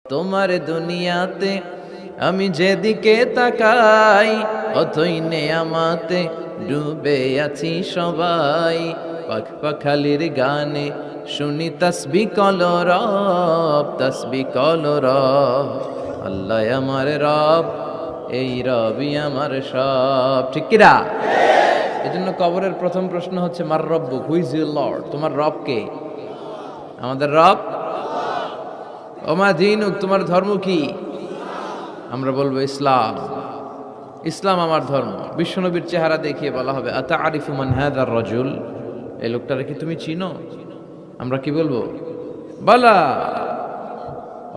তোমার দুনিয়াতে আমি যেদিকে তাকাই অথই নেয়ামাতে ডুবে আছি সবাই। পাখ পাখালির গানে শুনি তসবি কলরব, তসবি কলরব। আল্লাহ আমার রব, এই রবি আমার সব। ঠিক কিনা? এজন্য কবরের প্রথম প্রশ্ন হচ্ছে মার রব্বু, হু ইজ ইউর লর্ড? তোমার রব কে? আমাদের রব। ওমা দীনুক, তোমার ধর্ম কি? আমরা বলবো ইসলাম। ইসলাম আমার ধর্ম। বিশ্বনবীর চেহারা দেখিয়ে বলা হবে আতা আরিফু মান হাযার রাজুল, এই লোকটারে কি তুমি চিনো? আমরা কি বলবো? বালা,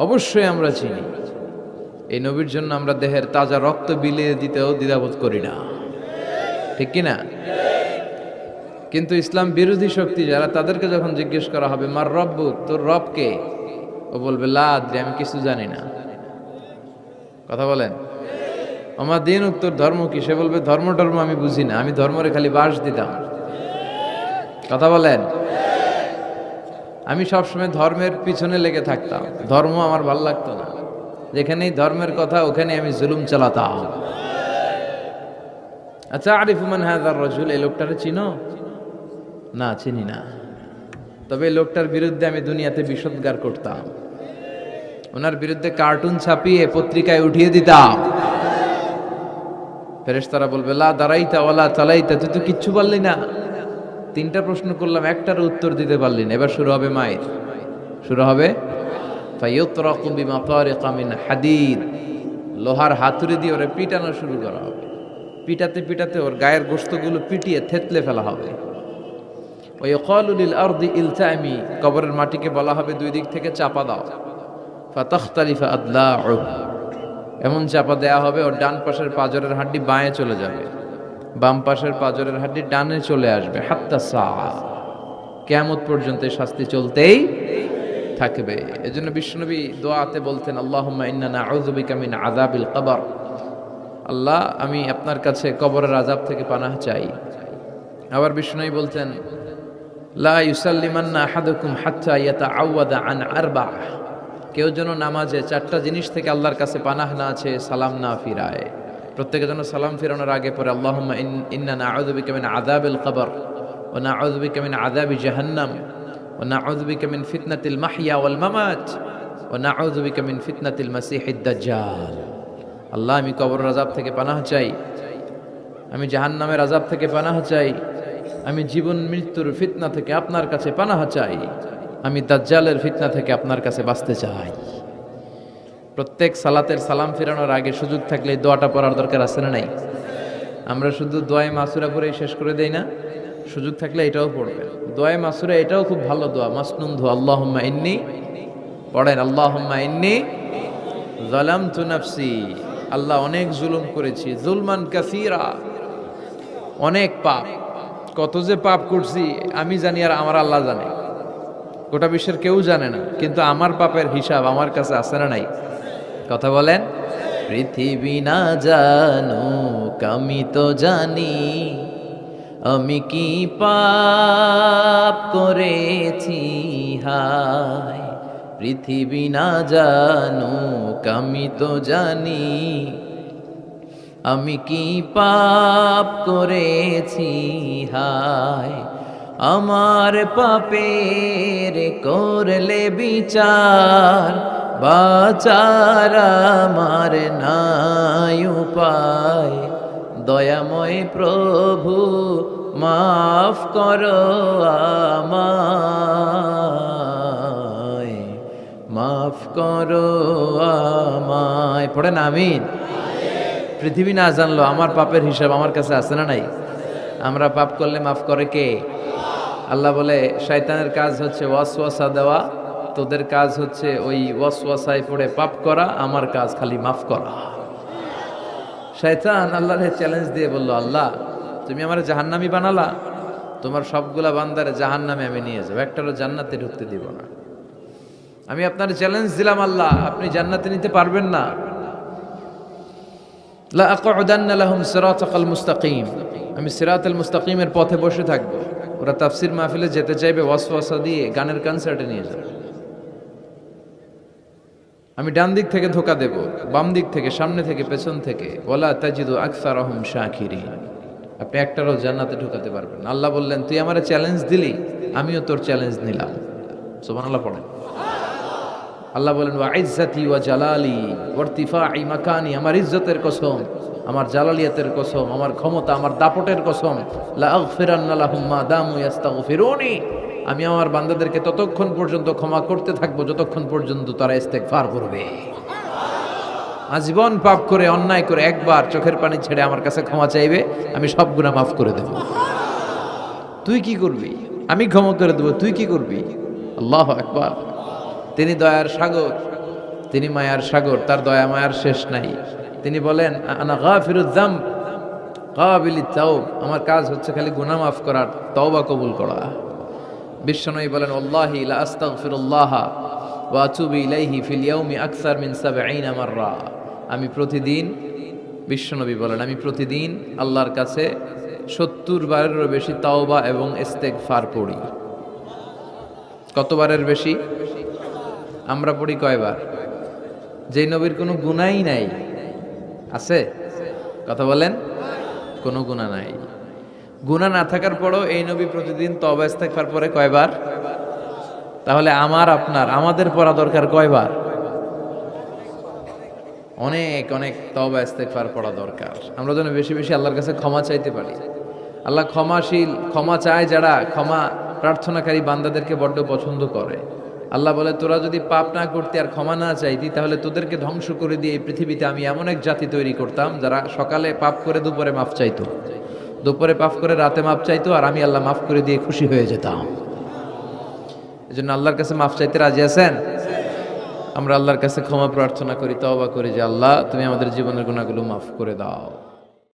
অবশ্যই আমরা চিনি। এই নবীর জন্য আমরা দেহের তাজা রক্ত বিলিয়ে দিতেও দ্বিধাবোধ করি না। ঠিক কিনা? কিন্তু ইসলাম বিরোধী শক্তি যারা, তাদেরকে যখন জিজ্ঞেস করা হবে মার রব্বু, তোর রব কে? ও বলবে লা আদরি, আমি কিছু জানি না। কথা বলেন। আমার দিন উত্তর ধর্ম কি? সে বলবে ধর্ম আমি বুঝি না, আমি ধর্মরে খালি বাস দিতাম। কথা বলেন। আমি সবসময় ধর্মের পিছনে লেগে থাকতাম, ধর্ম আমার ভাল লাগতো না। যেখানেই ধর্মের কথা ওখানে আমি জুলুম চালাতাম। আচ্ছা, আরিফু মান হাযার রাজুল, এই লোকটারে চিনো? না, চিনি না। তবে এই লোকটার বিরুদ্ধে আমি দুনিয়াতে বিষোদ্গার করতাম, ওনার বিরুদ্ধে কার্টুন ছাপিয়ে পত্রিকায় উঠিয়ে দিতাম। ফেরেশতারা বলবে লা দারাইতা ওয়ালা চালাইতা, তুই তো কিচ্ছু বললি না। তিনটা প্রশ্ন করলাম, একটার উত্তর দিতে পারলি না। এবার শুরু হবে মায়ের, শুরু হবে ফায়ুতরাকু বিমাতারিকা মিন হাদিদ, লোহার হাতুড়ি দিয়ে ওরে পিটানো শুরু করা হবে। পিটাতে পিটাতে ওর গায়ের গোশতগুলো পিটিয়ে থেতলে ফেলা হবে। ওয়া ইয়াকালু লিল আরদি ইলতামি, কবরের মাটিকে বলা হবে দুই দিক থেকে চাপা দাও। ফাতাখতালিফা আদলাউ, এমন চাপা দেয়া হবে ওর ডান পাশের পাজরের হাড্ডি বাঁয়ে চলে যাবে, বাম পাশের পাজরের হাড্ডি ডানে চলে আসবে। হাত্তা সাআ, কিয়ামত পর্যন্ত এই শাস্তি চলতেই থাকবে। এজন্য বিশ্বনবী দোয়াতে বলতেন আল্লাহুম্মা ইন্না নাউযু বিকা মিন আযাবিল কবর, আল্লাহ আমি আপনার কাছে কবরের আযাব থেকে পানাহ চাই। আবার বিশ্বনবী বলতেন লা ইউসাল্লিমান্না আহাদুকুম হাত্তা ইয়াতাআওয়াদা আন আরবা, কেউ যেন নামাজে চারটা জিনিস থেকে আল্লাহর কাছে পানাহ না আছে, সালাম না ফিরায়। প্রত্যেকে যেন সালাম ফিরানোর আগে পরে আল্লাহুম্মা ইন্না নাউযু বিকা মিন আযাবিল কবর ওয়া নাউযু বিকা মিন আযাবি জাহান্নাম ওয়া নাউযু বিকা মিন ফিতনাতিল মাহইয়া ওয়াল মামাত ওয়া নাউযু বিকা মিন ফিতনাতিল মাসিহিদ দাজ্জাল। আল্লাহ আমি কবরের আযাব থেকে পানাহ চাই, আমি জাহান্নামের আযাব থেকে পানাহ চাই, আমি জীবন মৃত্যুর ফিতনা থেকে আপনার কাছে পানাহ চাই, আমি দাজ্জালের ফিতনা থেকে আপনার কাছে বাঁচতে চাই। প্রত্যেক সালাতের সালাম ফিরানোর আগে সুযোগ থাকলে এই দোয়াটা পড়ার দরকার আছে না নাই? আমরা শুধু দোয়ায়ে মাসুরা পড়েই শেষ করে দেই না, সুযোগ থাকলে এটাও পড়বেন। দোয়ায়ে মাসুরা এটাও খুব ভালো দোয়া, মাসনুন দোয়া। আল্লাহুম্মা ইন্নী, পড়েন আল্লাহুম্মা ইন্নী যালামতু নাফসি, আল্লাহ অনেক জুলুম করেছি, জুলমান কাসীরা, অনেক পাপ। কত যে পাপ করছি আমি জানি আর আমার আল্লাহ জানে, গোটা বিশ্বের কেউ জানে না। কিন্তু আমার পাপের হিসাব আমার কাছে আছে না নাই? কথা বলেন। পৃথিবী না জানুক আমি তো জানি, আমি কি পাপ করেছি হায়। পৃথিবী না জানুক আমি তো জানি, আমি কি পাপ করেছি হায়। আমার পাপের করলে বিচার, বাঁচার আমার নাই উপায়। দয়াময় প্রভু মাফ করো আমায়, মাফ করো আমায়। পড়েন আমিন। পৃথিবী না জানলো আমার পাপের হিসাব আমার কাছে আছে না নাই? আমরা পাপ করলে মাফ করে কে? আল্লাহ বলে শয়তানের কাজ হচ্ছে ওয়াসওয়াসা দেওয়া, তোদের কাজ হচ্ছে ওই ওয়াসওয়াসায় পড়ে পাপ করা, আমার কাজ খালি মাফ করা। শয়তান আল্লাহরে চ্যালেঞ্জ দিয়ে বলল, আল্লাহ তুমি আমার জাহান্নামী বানালা, তোমার সবগুলা বান্দারে জাহান্নামে আমি নিয়ে যাবো, একটারও জান্নাতে ঢুকতে দিব না। আমি আপনার চ্যালেঞ্জ দিলাম আল্লাহ, আপনি জান্নাতে নিতে পারবেন না। লা আকুদান্না লাহুম সিরাতাকাল মুস্তাকিম, আমি সিরাতাল মুস্তাকিমের পথে বসে থাকবো। ওরা তাফসির মাহফিলে যেতে চাইবে, ওয়াসওয়াসা দিয়ে গানের কনসার্টে নিয়ে যাবে। আমি ডান দিক থেকে ধোকা দেব, বাম দিক থেকে, সামনে থেকে, পেছন থেকে। ওয়ালা তাজিদু আকসারাহুম শাকিরিন। আপনি একটারও জান্নাতে ঢোকাতে পারবেন না। আল্লাহ বললেন, তুই আমারে চ্যালেঞ্জ দিলি, আমিও তোর চ্যালেঞ্জ নিলাম। সুবহানাল্লাহ পড়েন। আল্লাহ বলেন, ওয়া ইজ্জাতি ওয়া জালালি ওয়া ইরতিফাই মাকানি, আমার ইজ্জতের কসম, আমার জালালিয়াতের কসম, আমার ক্ষমতা, আমার দাপটের কসম, লা আগফিরান্না লাহুম মা দামু ইস্তাগফিরুনি, আমি আমার বান্দাদেরকে ততক্ষণ পর্যন্ত ক্ষমা করতে থাকবো যতক্ষণ পর্যন্ত তারা ইস্তেগফার করবে। আজীবন পাপ করে, অন্যায় করে একবার চোখের পানি ছেড়ে আমার কাছে ক্ষমা চাইবে, আমি সব গুনাহ মাফ করে দেব। তুই কি করবি? আমি ক্ষমা করে দেব, তুই কি করবি? আল্লাহু আকবার। তিনি দয়ার সাগর, তিনি মায়ার সাগর, তার দয়া মায়ার শেষ নাই। তিনি বলেন, আনা গাফিরুয যামব কাবিলিত তাওব, আমার কাজ হচ্ছে খালি গুনাহ মাফ করার, তওবা কবুল করা। বিশ্বনবী বলেন, আল্লাহি লা আস্তাগফিরুল্লাহ ওয়া আতুবু ইলাইহি ফিল ইয়াউমি আকসার মিন ৭০ মাররা। আমি প্রতিদিন, বিশ্বনবী বলেন, আমি প্রতিদিন আল্লাহর কাছে ৭০ বারেরও বেশি তাওবা এবং ইস্তেগফার পড়ি। কতবারের বেশি? আমরা পড়ি কয়বার? যেই নবীর কোনো গুনাহই নাই, আছে? কথা বলেন, কোনো গুনাহ নাই। গুনাহ না থাকার পরও এই নবী প্রতিদিন তওবা ইস্তেগফার পড়ে কয়বার? তাহলে আমার, আপনার, আমাদের পড়া দরকার কয়বার? অনেক অনেক তওবা ইস্তেগফার পড়া দরকার। আমরা যেন বেশি বেশি আল্লাহর কাছে ক্ষমা চাইতে পারি। আল্লাহ ক্ষমাশীল, ক্ষমা চায় যারা, ক্ষমা প্রার্থনাকারী বান্দাদেরকে বড্ড পছন্দ করে। আল্লাহ বলে, তোরা যদি পাপ না করতে আর ক্ষমা না চাইতি, তাহলে তোদেরকে ধ্বংস করে দিয়ে এই পৃথিবীতে আমি এমন এক জাতি তৈরি করতাম যারা সকালে পাপ করে দুপুরে মাফ চাইতো, দুপুরে পাপ করে রাতে মাফ চাইতো, আর আমি আল্লাহ মাফ করে দিয়ে খুশি হয়ে যেতাম। এই জন্য আল্লাহর কাছে মাফ চাইতে রাজি আছেন? আমরা আল্লাহর কাছে ক্ষমা প্রার্থনা করি, তওবা করি যে আল্লাহ তুমি আমাদের জীবনের গুনাহগুলো মাফ করে দাও।